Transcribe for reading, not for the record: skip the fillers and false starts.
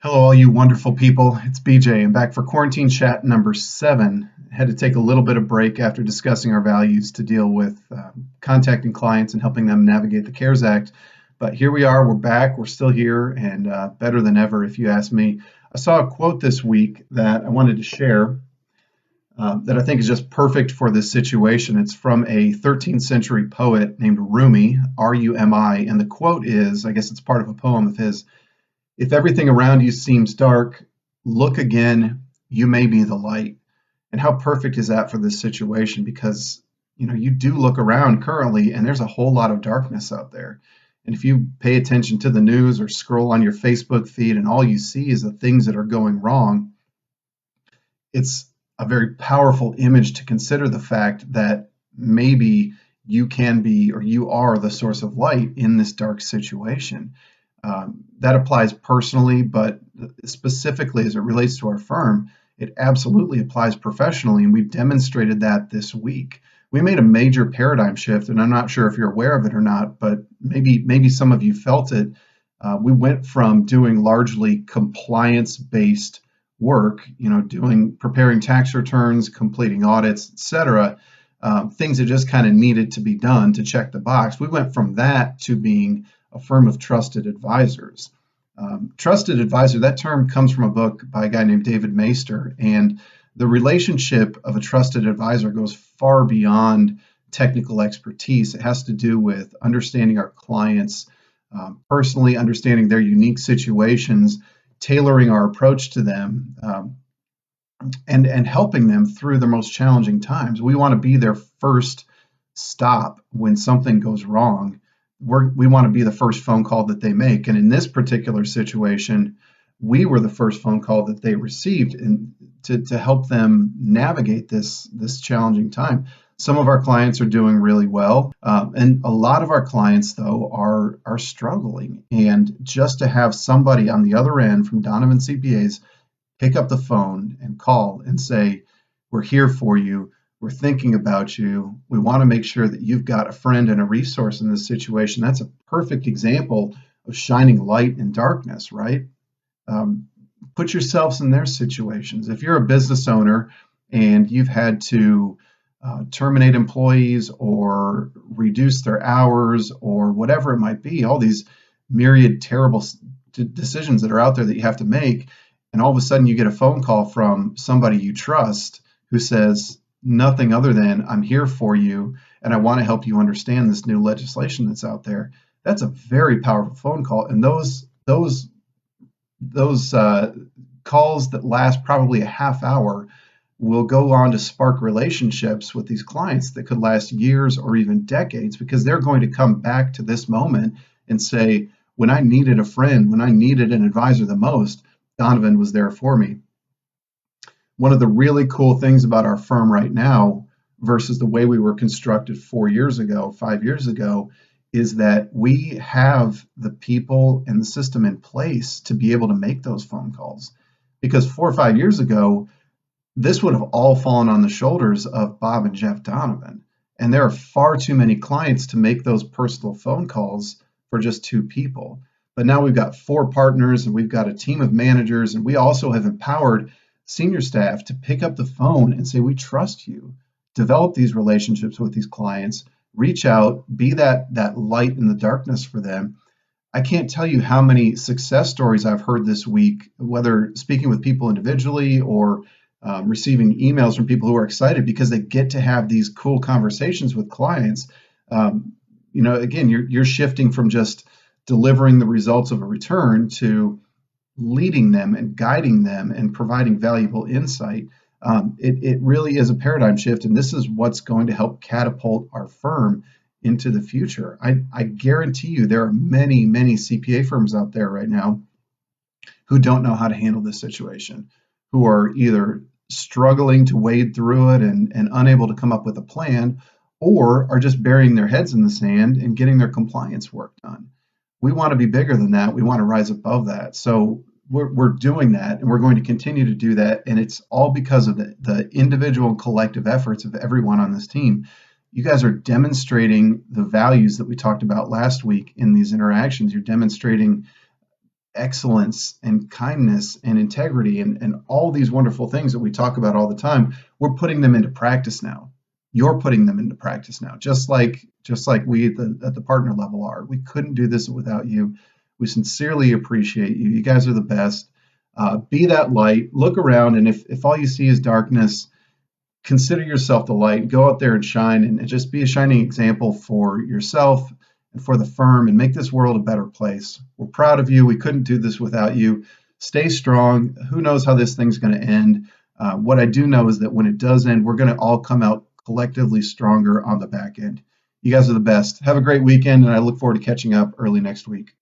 Hello, all you wonderful people. It's BJ. I'm back for quarantine chat number 7. Had to take a little bit of break after discussing our values to deal with contacting clients and helping them navigate the CARES Act. But here we are. We're back. We're still here and better than ever, if you ask me. I saw a quote this week that I wanted to share that I think is just perfect for this situation. It's from a 13th century poet named Rumi, R-U-M-I, and the quote is, I guess it's part of a poem of his. If everything around you seems dark, look again, you may be the light. And how perfect is that for this situation? Because, you do look around currently and there's a whole lot of darkness out there. And if you pay attention to the news or scroll on your Facebook feed and all you see is the things that are going wrong, it's a very powerful image to consider the fact that maybe you can be or you are the source of light in this dark situation. That applies personally, but specifically as it relates to our firm, it absolutely applies professionally, and we've demonstrated that this week. We made a major paradigm shift, and I'm not sure if you're aware of it or not, but maybe some of you felt it. We went from doing largely compliance-based work, doing preparing tax returns, completing audits, etc., things that just kind of needed to be done to check the box. We went from that to being a firm of trusted advisors. Trusted advisor, that term comes from a book by a guy named David Maister, and the relationship of a trusted advisor goes far beyond technical expertise. It has to do with understanding our clients personally, understanding their unique situations, tailoring our approach to them, and helping them through the most challenging times. We want to be their first stop when something goes wrong. We want to be the first phone call that they make. And in this particular situation, we were the first phone call that they received and to help them navigate this challenging time. Some of our clients are doing really well, and a lot of our clients, though, are struggling. And just to have somebody on the other end from Donovan CPAs pick up the phone and call and say, "We're here for you. We're thinking about you. We want to make sure that you've got a friend and a resource in this situation." That's a perfect example of shining light in darkness, right? Put yourselves in their situations. If you're a business owner and you've had to terminate employees or reduce their hours or whatever it might be, all these myriad terrible decisions that are out there that you have to make, and all of a sudden you get a phone call from somebody you trust who says, nothing other than, "I'm here for you and I want to help you understand this new legislation that's out there." That's a very powerful phone call, and those calls that last probably a half hour will go on to spark relationships with these clients that could last years or even decades, because they're going to come back to this moment and say, "When I needed a friend, when I needed an advisor the most, Donovan was there for me." One of the really cool things about our firm right now versus the way we were constructed 4 years ago, 5 years ago, is that we have the people and the system in place to be able to make those phone calls. Because 4 or 5 years ago, this would have all fallen on the shoulders of Bob and Jeff Donovan. And there are far too many clients to make those personal phone calls for just 2 people. But now we've got 4 partners and we've got a team of managers, and we also have empowered senior staff to pick up the phone and say, "We trust you." Develop these relationships with these clients, reach out, be that light in the darkness for them. I can't tell you how many success stories I've heard this week, whether speaking with people individually or receiving emails from people who are excited because they get to have these cool conversations with clients. Again, you're shifting from just delivering the results of a return to leading them and guiding them and providing valuable insight. It really is a paradigm shift, and this is what's going to help catapult our firm into the future. I guarantee you there are many, many CPA firms out there right now who don't know how to handle this situation, who are either struggling to wade through it and unable to come up with a plan, or are just burying their heads in the sand and getting their compliance work done. We want to be bigger than that. We want to rise above that. So we're doing that, and we're going to continue to do that. And it's all because of the individual and collective efforts of everyone on this team. You guys are demonstrating the values that we talked about last week in these interactions. You're demonstrating excellence and kindness and integrity and all these wonderful things that we talk about all the time, we're putting them into practice now. You're putting them into practice now, just like we at the partner level are. We couldn't do this without you. We sincerely appreciate you. You guys are the best. Be that light. Look around, and if all you see is darkness, consider yourself the light. Go out there and shine, and just be a shining example for yourself and for the firm, and make this world a better place. We're proud of you. We couldn't do this without you. Stay strong. Who knows how this thing's going to end? What I do know is that when it does end, we're going to all come out collectively stronger on the back end. You guys are the best. Have a great weekend, and I look forward to catching up early next week.